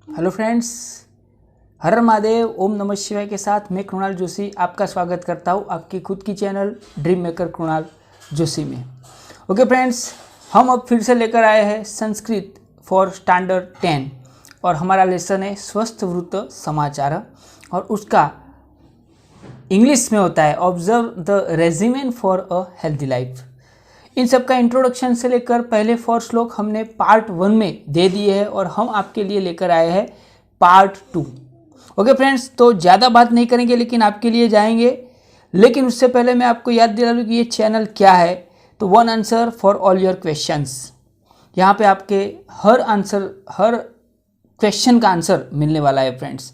Hello friends, हर महादेव, ओम नमः शिवाय के साथ मैं कृणाल जोशी आपका स्वागत करता हूँ आपकी खुद की channel dream maker Krunal Joshi में। ओके फ्रेंड्स, हम अब फिर से लेकर आए हैं संस्कृत फॉर स्टैंडर्ड 10 और हमारा लेसन है स्वस्थ वृत्त समाचार और उसका इंग्लिश में होता है observe the regimen for a healthy life. इन सब का इंट्रोडक्शन से लेकर पहले 4 श्लोक हमने पार्ट 1 में दे दिए हैं और हम आपके लिए लेकर आए हैं पार्ट 2। ओके फ्रेंड्स, तो ज़्यादा बात नहीं करेंगे लेकिन आपके लिए जाएंगे। लेकिन उससे पहले मैं आपको याद दिला दूँ कि ये चैनल क्या है। तो one answer for all your questions, यहाँ पे आपके हर क्वेश्चन का आंसर मिलने वाला है फ्रेंड्स।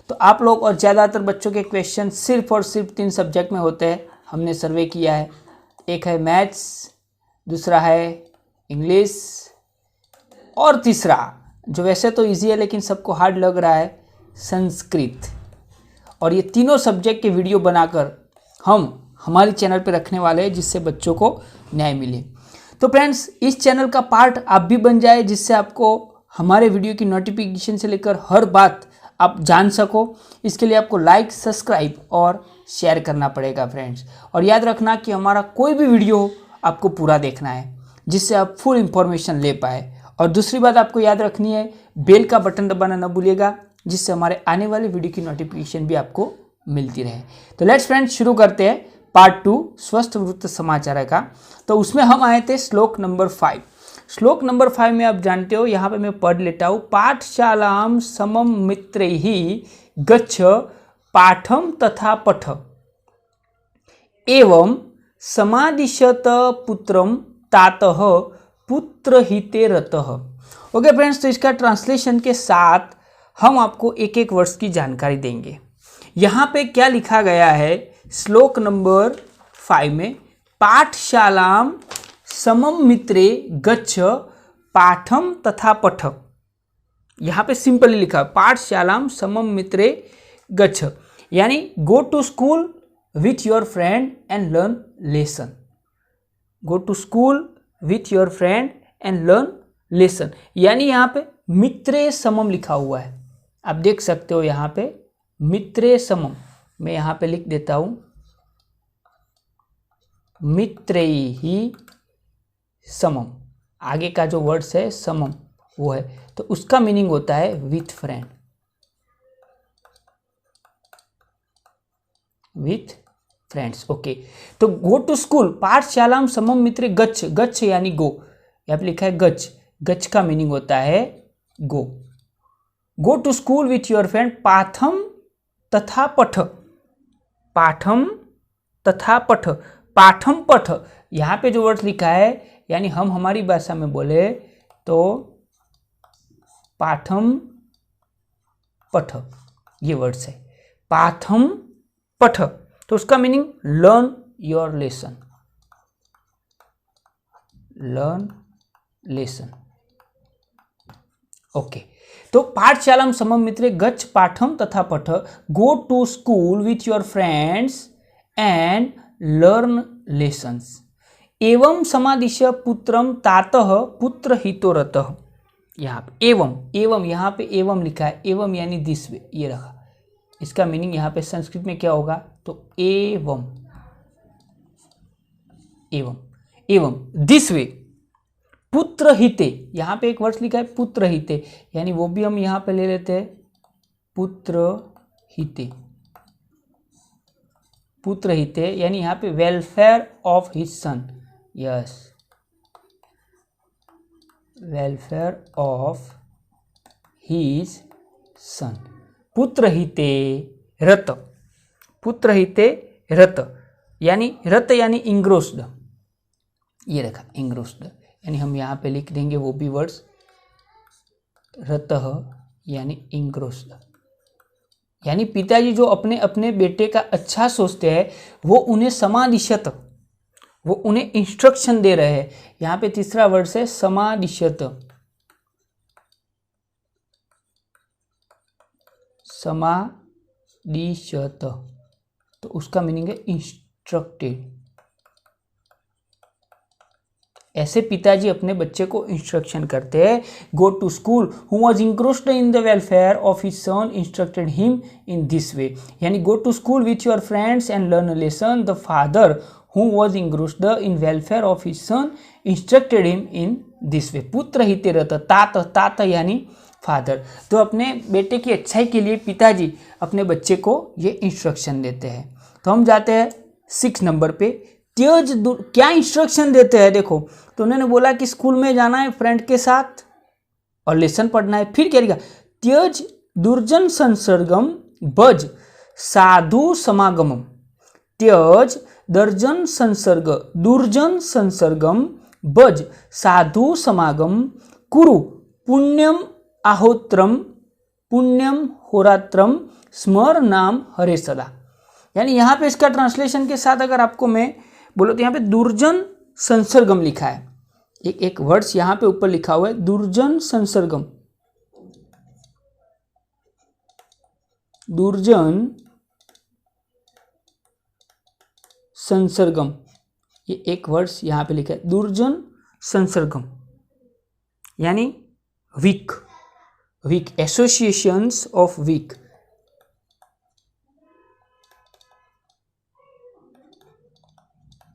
तो आप लोग और ज़्यादातर बच्चों के क्वेश्चन सिर्फ और सिर्फ 3 सब्जेक्ट में होते हैं, हमने सर्वे किया है। एक है मैथ्स, दूसरा है इंग्लिश और तीसरा जो वैसे तो इजी है लेकिन सबको हार्ड लग रहा है संस्कृत। और ये तीनों सब्जेक्ट के वीडियो बनाकर हम हमारी चैनल पे रखने वाले हैं जिससे बच्चों को न्याय मिले। तो फ्रेंड्स, इस चैनल का पार्ट आप भी बन जाए जिससे आपको हमारे वीडियो की नोटिफिकेशन से लेकर हर बात आप जान सको। इसके लिए आपको लाइक, सब्सक्राइब और शेयर करना पड़ेगा फ्रेंड्स। और याद रखना कि हमारा कोई भी वीडियो आपको पूरा देखना है जिससे आप फुल इंफॉर्मेशन ले पाए। और दूसरी बात आपको याद रखनी है, बेल का बटन दबाना न भूलिएगा जिससे हमारे आने वाले वीडियो की नोटिफिकेशन भी आपको मिलती रहे। तो लेट्स फ्रेंड्स शुरू करते हैं पार्ट 2 स्वस्थ वृत्त समाचार का। तो उसमें हम आए थे श्लोक नंबर 5। श्लोक नंबर 5 में आप जानते हो, यहाँ पे मैं पढ़ लेता हूँ। पाठशालां समम मित्रैहि गच्छ पाठम तथा पठ एवं समादिशत पुत्रम तातः पुत्र हिते रतः। ओके फ्रेंड्स, तो इसका ट्रांसलेशन के साथ हम आपको एक एक वर्ड्स की जानकारी देंगे। यहाँ पे क्या लिखा गया है श्लोक नंबर 5 में, पाठशालां समम मित्रे गच्छ पाठम तथा पठ। यहाँ पे सिंपली लिखा पाठशालां समम मित्रे गच्छ, यानी go to school with your friend and learn lesson. Go to school with your friend and learn lesson. यानी यहाँ पे मित्रे समम लिखा हुआ है, आप देख सकते हो यहाँ पे मित्रे समम। मैं यहाँ पे लिख देता हूँ मित्रैहि समम, आगे का जो वर्ड्स है समम वो है, तो उसका मीनिंग होता है with friend, with friends. Okay, तो गो टू स्कूल पाठशालां समम मित्रे गच्छ, गच्छ यानी गो, यहाँ पे लिखा है गच्छ, गच्छ का मीनिंग होता है go. Go to school with your friend पाठम तथा पठ, पाठम तथा पठ, पाठम पठ, यहाँ पे जो वर्ड लिखा है यानी हम हमारी भाषा में बोले तो पाठम पठ, ये वर्ड्स है पाठम पठ, तो उसका meaning learn your lesson, learn lesson. Okay, तो पाठशालां समम मित्रे गच्छ पाठम तथा पठ, go to school with your friends and learn lessons एवं समादिश पुत्रम तातः पुत्र हितो रतः। यहाँ पे एवं यहाँ पे एवं लिखा है, एवं यानी दिस वे, ये रखा, इसका मीनिंग यहाँ पे संस्कृत में क्या होगा, तो एवं, एवं एवं दिस वे पुत्र हिते, यहाँ पे एक वर्ड लिखा है पुत्र हिते, यानी वो भी हम यहाँ पे ले लेते हैं पुत्र हिते, पुत्र हिते यानी यहाँ पे welfare of his sun, yes, welfare of his सन, पुत्र हिते रत, पुत्र हिते रत, यानी रत यानी इंग्रोस्ड, ये रखा इंग्रोस्ड, यानी हम यहाँ पे लिख देंगे वो भी वर्ड्स रतः यानी इंग्रोस्ड, यानी पिताजी जो अपने अपने बेटे का अच्छा सोचते हैं वो उन्हें समादिशत, वो उन्हें इंस्ट्रक्शन दे रहे हैं। यहाँ पे तीसरा वर्ड है समादिशत, समादिशत, तो उसका मीनिंग है इंस्ट्रक्टेड, ऐसे पिताजी अपने बच्चे को इंस्ट्रक्शन करते हैं। Go to school who was engrossed in the welfare of his son instructed him in this way, यानी go to school with your friends and learn a lesson. The father who was engrossed in welfare of his son instructed him in this way. पुत्र हितेरथ, तात यानी father. तो अपने बेटे की अच्छाई के लिए पिताजी अपने बच्चे को ये इंस्ट्रक्शन देते हैं। तो हम जाते हैं 6 नंबर पे। त्यज क्या इंस्ट्रक्शन देते हैं देखो, तो उन्होंने बोला कि स्कूल में जाना है फ्रेंड के साथ और लेसन पढ़ना है। फिर क्या लिखा, त्यज दुर्जन संसर्गम भज साधु समागमम। त्यज दुर्जन संसर्गम भज साधु समागम कुरु पुण्यम आहोत्रम पुण्यम होरात्रम स्मर नाम हरे सदा। यानी यहाँ पे इसका ट्रांसलेशन के साथ अगर आपको मैं बोलो तो यहाँ पे दुर्जन संसर्गम लिखा है, एक वर्ड्स यहाँ पे ऊपर लिखा हुआ है दुर्जन संसर्गम। दुर्जन संसर्गम, ये एक वर्ड्स यहाँ पे लिखा है दुर्जन संसर्गम, यानी weak associations of weak.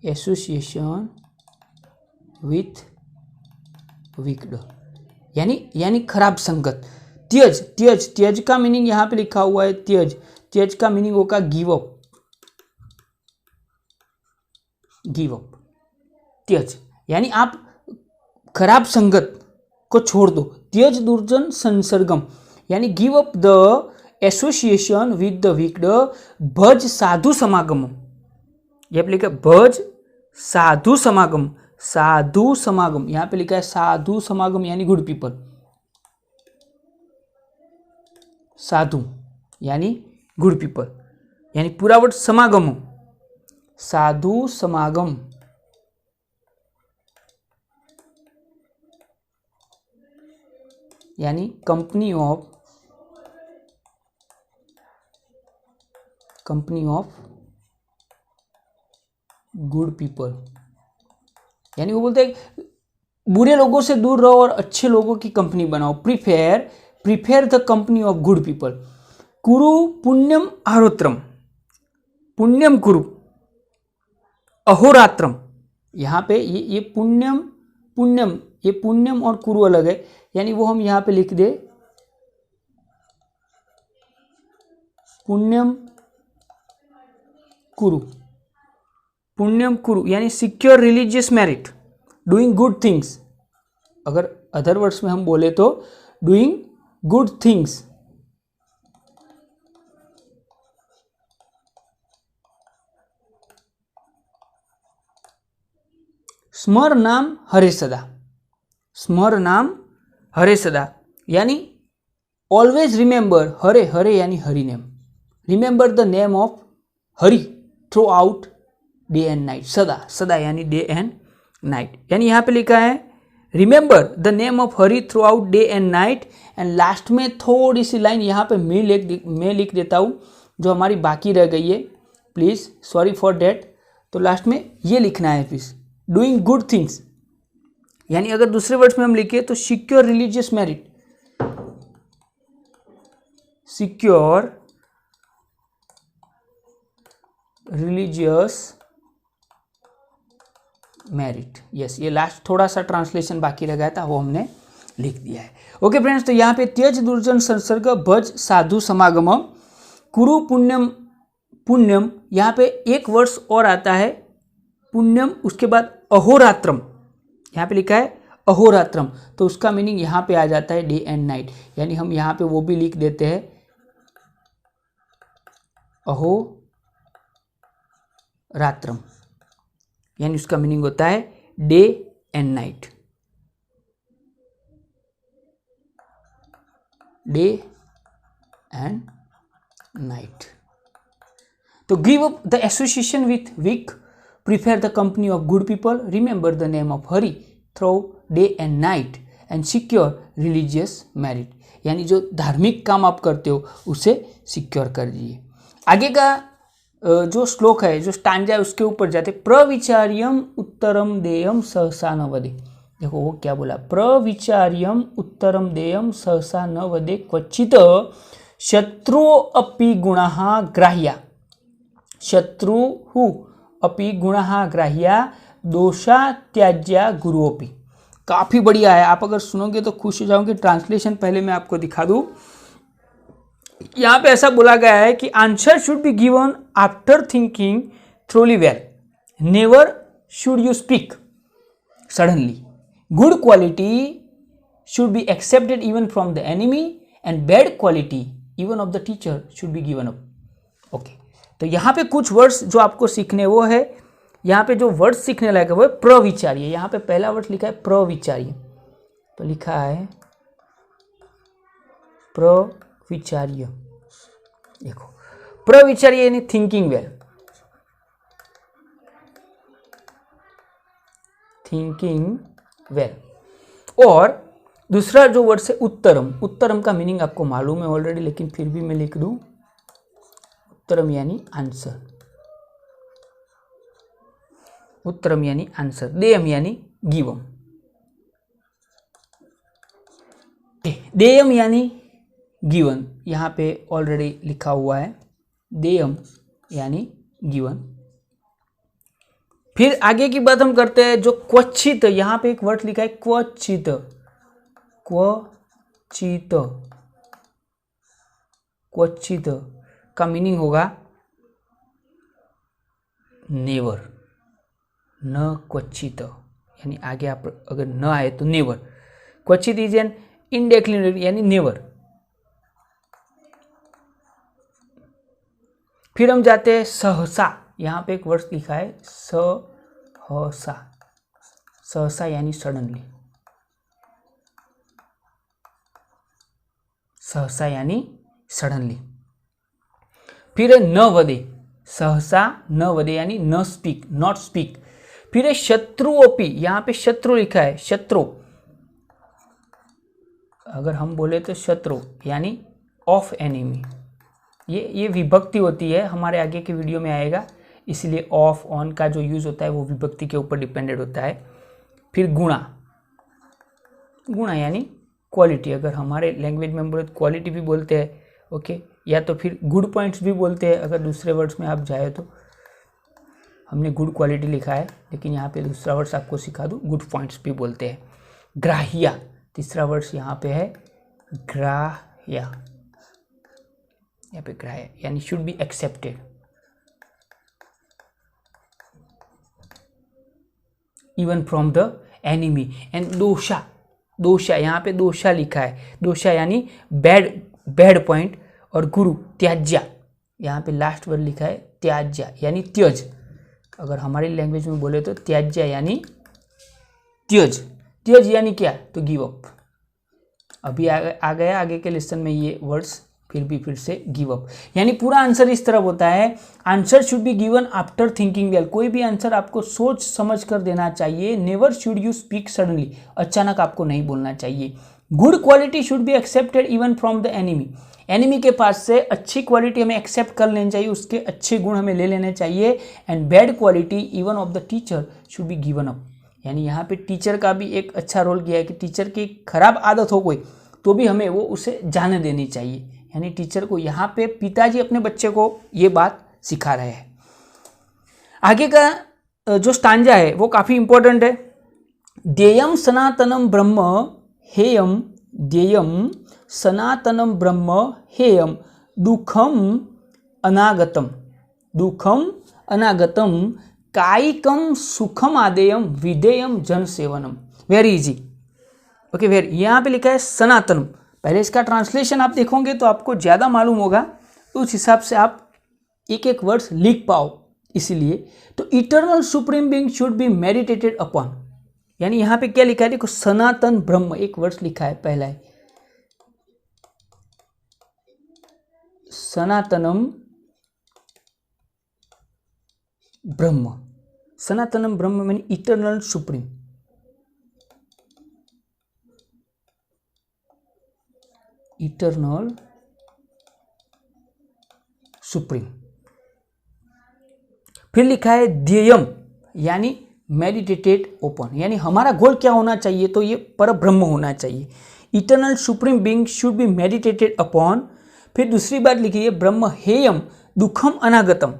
Association with wicked, यानी खराब संगत। त्यज का मीनिंग यहाँ पे लिखा हुआ है त्यज का मीनिंग होगा गिव अप। त्यज यानी आप खराब संगत को छोड़ दो। त्यज दुर्जन संसर्गम यानी give up the association with the wicked भज साधु समागम। ये पे लिखा है भज साधु समागम। यहाँ पे लिखा है साधु समागम यानी गुड पीपल। साधु यानी गुड पीपल, यानी पूरा वर्ड समागम, साधु समागम। यानी कंपनी ऑफ गुड पीपल, यानी वो बोलते हैं बुरे लोगों से दूर रहो और अच्छे लोगों की कंपनी बनाओ। Prefer the company of good people. कुरु पुण्यम आहोत्रम, पुण्यम कुरु अहोरात्रम। यहाँ पे ये पुण्यम ये पुण्यम और कुरु अलग है, यानी वो हम यहाँ पे लिख दे पुण्यम कुरु यानी secure religious merit, doing good things. अगर अदर वर्ड्स में हम बोले तो डूइंग गुड थिंग्स। स्मर नाम हरे सदा, यानी ऑलवेज रिमेंबर हरे यानी Hari name. Remember the name of Hari through out day and night. सदा यानी डे एंड नाइट, यानी यहाँ पे लिखा है remember the name of Hari through out day and night. And last में थोड़ी सी लाइन यहाँ पे मैं लिख देता हूँ जो हमारी बाकी रह गई है, प्लीज सॉरी फॉर डेट। तो लास्ट में ये लिखना है प्लीज, डूइंग गुड थिंग्स, यानी अगर दूसरे वर्ड्स में हम लिखे तो secure religious merit, secure religious merit. Yes, ये लास्ट थोड़ा सा ट्रांसलेशन बाकी रह गया था, वो हमने लिख दिया है। ओके फ्रेंड्स, तो यहाँ पे त्यज दुर्जन संसर्ग भज साधु समागम कुरु पुण्यम। यहाँ पे एक वर्ड्स और आता है पुण्यम, उसके बाद अहोरात्रम। यहाँ पे लिखा है अहोरात्रम, तो उसका मीनिंग यहाँ पे आ जाता है डे एंड नाइट, यानी हम यहाँ पे वो भी लिख देते हैं अहोरात्रम, यानी उसका मीनिंग होता है day and night. Day and night. तो give up the association with weak, prefer the company of good people, remember the name of Hari through day and night and secure religious merit, यानी जो धार्मिक काम आप करते हो उसे सिक्योर कर दीजिए। आगे का जो श्लोक है, जो स्टांजा है, उसके ऊपर जाते। प्रविचार्यम उत्तरम देयम सहसा न वदे। देखो वो क्या बोला, प्रविचार्यम उत्तरम देयम सहसा न वदे क्वचित शत्रु अपि गुणः ग्राह्या, शत्रु अपि गुणः ग्राह्या दोषा त्याज्या गुरुओपि। काफी बढ़िया है, आप अगर सुनोगे तो खुश हो जाओगे। ट्रांसलेशन पहले मैं आपको दिखा दूं। यहाँ पे ऐसा बोला गया है कि answer should be given after thinking thoroughly well, never should you speak suddenly, good quality should be accepted even from the enemy and bad quality even of the teacher should be given up. Okay, तो यहाँ पे कुछ words जो आपको सीखने वो है, यहाँ पे जो वर्ड्स सीखने लायक है वो है प्रविचार्य। यहाँ पे पहला वर्ड लिखा है प्रविचार्य, तो लिखा है प्रविचार्य। देखो प्रविचार्य यानी थिंकिंग वेल, थिंकिंग वेल। और दूसरा जो वर्ड है उत्तरम, उत्तरम का मीनिंग आपको मालूम है ऑलरेडी, लेकिन फिर भी मैं लिख दूं, उत्तरम यानी आंसर, उत्तरम यानी आंसर, देयम यानी गिवम, देयम यानी गिवन, यहाँ पे ऑलरेडी लिखा हुआ है देयम यानी गिवन। फिर आगे की बात हम करते हैं, जो क्वचित, यहाँ पे एक वर्ड लिखा है क्वचित, क्वचित, क्वचित का मीनिंग होगा नेवर, न क्वचित, यानी आगे आप अगर न आए तो नेवर। क्वचित इज एन इनडेफिनिट यानी नेवर। फिर हम जाते हैं सहसा, यहाँ पे एक वर्ड लिखा है सहसा, सहसा यानी सडनली, सहसा यानी सडनली। फिर है न वदे, सहसा न वदे यानी न स्पीक, नॉट स्पीक। फिर है शत्रुओपि, यहाँ पे शत्रु लिखा है, शत्रु, अगर हम बोले तो शत्रु यानी ऑफ एनिमी, ये विभक्ति होती है, हमारे आगे के वीडियो में आएगा, इसलिए ऑफ ऑन का जो यूज होता है वो विभक्ति के ऊपर डिपेंडेंट होता है। फिर गुणा, गुणा यानी क्वालिटी, अगर हमारे लैंग्वेज में बोले तो क्वालिटी भी बोलते हैं, ओके, या तो फिर गुड पॉइंट्स भी बोलते हैं। अगर दूसरे वर्ड्स में आप जाए तो हमने गुड क्वालिटी लिखा है, लेकिन यहाँ पे दूसरा वर्ड्स आपको सिखा दूँ, गुड पॉइंट्स भी बोलते हैं। ग्राह्या, तीसरा वर्ड्स यहाँ पे है ग्राह्या, यहाँ पे ग्राह्य यानी should be accepted. Even from the enemy. And दोषा, दोषा, यहाँ पे दोषा लिखा है, दोषा यानी बैड, बैड पॉइंट। और गुरु त्याज्या, यहाँ पे लास्ट वर्ड लिखा है त्याज्या यानी त्यज, अगर हमारी लैंग्वेज में बोले तो त्याज्या यानी त्यज। त्यज यानी क्या, तो गिव अप। अभी आ गया आगे के लेसन में ये वर्ड्स, फिर से गिव अप, यानी पूरा आंसर इस तरह होता है, answer should be given after thinking well. कोई भी आंसर आपको सोच समझ कर देना चाहिए। Never should you speak suddenly, अचानक आपको नहीं बोलना चाहिए। Good quality should be accepted even from the enemy, enemy के पास से अच्छी क्वालिटी हमें एक्सेप्ट कर लेनी चाहिए, उसके अच्छे गुण हमें ले लेने चाहिए। And bad quality even of the teacher should be given up, यानी यहाँ पे टीचर का भी एक अच्छा रोल किया है कि टीचर की खराब आदत हो कोई तो भी हमें वो उसे जाने देनी चाहिए, यानी टीचर को। यहाँ पे पिताजी अपने बच्चे को ये बात सिखा रहे हैं। आगे का जो स्टांजा है वो काफ़ी इंपॉर्टेंट है। देयम सनातनम ब्रह्म हेयम, देयम सनातनम ब्रह्म हेयम दुखम अनागतम, दुखम अनागतम कायिकम सुखम आदेयम विधेयम जन सेवनम। Very easy, okay, very. यहाँ पे लिखा है सनातनम, पहले इसका ट्रांसलेशन आप देखोगे तो आपको ज़्यादा मालूम होगा, उस हिसाब से आप एक एक वर्ड्स लिख पाओ, इसीलिए। तो eternal supreme being should be meditated upon, यानी यहाँ पे क्या लिखा है, देखो सनातन ब्रह्म, एक वर्ड्स लिखा है, पहला है सनातनम ब्रह्म, सनातनम ब्रह्म mean eternal supreme, eternal supreme. फिर लिखा है ध्येयम यानी मेडिटेटेड ओपन, यानी हमारा गोल क्या होना चाहिए, तो ये परब्रह्म होना चाहिए। Eternal supreme being should be meditated upon. फिर दूसरी बात लिखी है ब्रह्म हेयम दुखम अनागतम,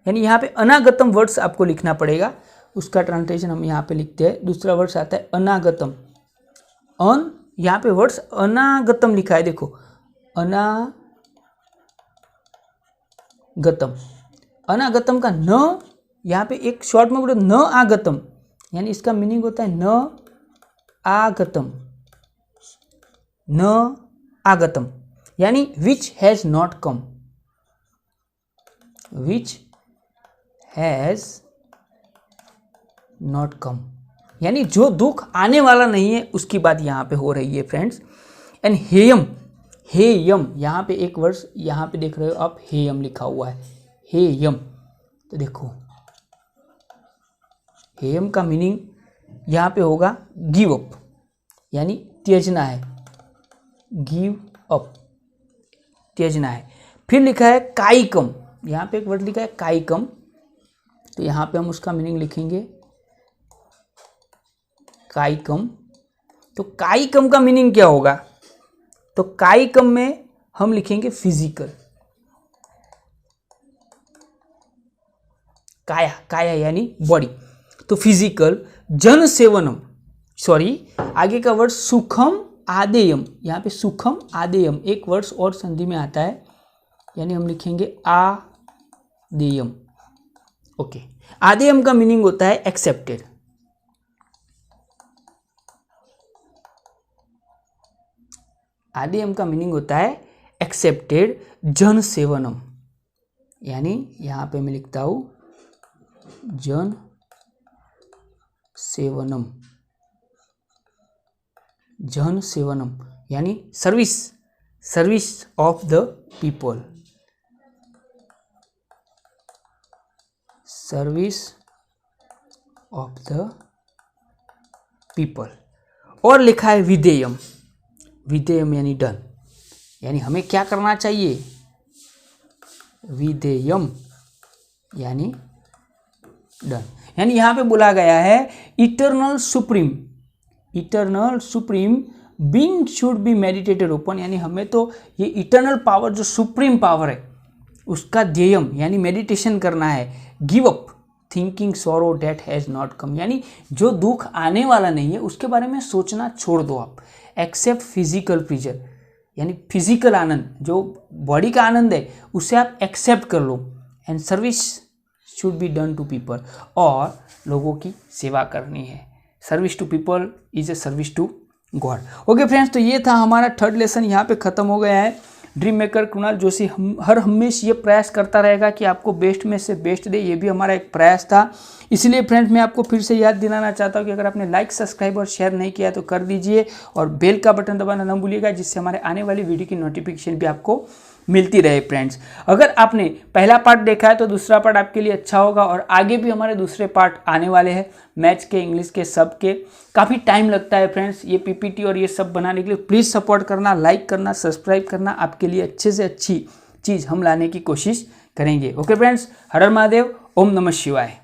यानी यहाँ पे अनागतम वर्ड्स आपको लिखना पड़ेगा, उसका ट्रांसलेशन हम यहाँ पे लिखते हैं। दूसरा वर्ड्स आता है अनागतम, यहाँ पे वर्ड्स अनागतम लिखा है, देखो अनागतम। अनागतम का न यहाँ पे एक शॉर्ट में बोलो न आगतम, यानी इसका मीनिंग होता है न आगतम, न आगतम यानी which has not come, which has not come, यानी जो दुख आने वाला नहीं है उसकी बात यहाँ पे हो रही है फ्रेंड्स। एंड हेयम, हेयम यहाँ पे एक वर्ड्स यहाँ पे देख रहे हो आप, हेयम लिखा हुआ है, हेयम। तो देखो हेयम का मीनिंग यहाँ पे होगा गिव अप, यानी त्यजना है, गिव अप, त्यजना है। फिर लिखा है कायिकम, यहाँ पे एक वर्ड लिखा है कायिकम, तो यहाँ पे हम उसका मीनिंग लिखेंगे कायिकम। तो कायिकम का मीनिंग क्या होगा, तो कायिकम में हम लिखेंगे फिजिकल, काया, काया यानी बॉडी, तो फिजिकल। जन सेवनम, सॉरी आगे का वर्ड सुखम आदेयम, यहाँ पे सुखम आदेयम एक वर्ड्स और संधि में आता है, यानी हम लिखेंगे आदेयम। ओके, आदेयम का मीनिंग होता है एक्सेप्टेड, आदेयम का मीनिंग होता है एक्सेप्टेड। जन सेवनम, यानी यहाँ पे मैं लिखता हूं जन सेवनम, जन सेवनम यानी service, service of the people, service of the people. और लिखा है विधेयम, विधेयम यानी डन, यानी हमें क्या करना चाहिए, विधेयम यानी डन, यानी यहाँ पे बोला गया है eternal supreme, eternal supreme being should be meditated upon, यानी हमें तो ये इटर्नल पावर जो सुप्रीम पावर है उसका ध्येयम यानी मेडिटेशन करना है। Give up thinking sorrow that has not come, यानी जो दुख आने वाला नहीं है उसके बारे में सोचना छोड़ दो आप। एक्सेप्ट फिजिकल प्लीजर, यानी फिजिकल आनंद, जो बॉडी का आनंद है उसे आप एक्सेप्ट कर लो। And service should be done to people, और लोगों की सेवा करनी है। Service to people is a service to God. Okay friends, तो ये था हमारा थर्ड लेसन, यहाँ पे ख़त्म हो गया है। ड्रीम मेकर कृणाल जोशी हर हमेशा ये प्रयास करता रहेगा कि आपको बेस्ट में से बेस्ट दे, ये भी हमारा एक प्रयास था। इसलिए फ्रेंड्स मैं आपको फिर से याद दिलाना चाहता हूँ कि अगर आपने लाइक, सब्सक्राइब और शेयर नहीं किया तो कर दीजिए, और बेल का बटन दबाना न भूलिएगा, जिससे हमारे आने वाली वीडियो की नोटिफिकेशन भी आपको मिलती रहे। फ्रेंड्स अगर आपने पहला पार्ट देखा है तो दूसरा पार्ट आपके लिए अच्छा होगा, और आगे भी हमारे दूसरे पार्ट आने वाले हैं, मैथ्स के, इंग्लिश के, सब के। काफ़ी टाइम लगता है फ्रेंड्स ये पीपीटी और ये सब बनाने के लिए। प्लीज़ सपोर्ट करना, लाइक करना, सब्सक्राइब करना, आपके लिए अच्छे से अच्छी चीज़ हम लाने की कोशिश करेंगे। ओके फ्रेंड्स, हर हर महादेव, ओम नमः शिवाय।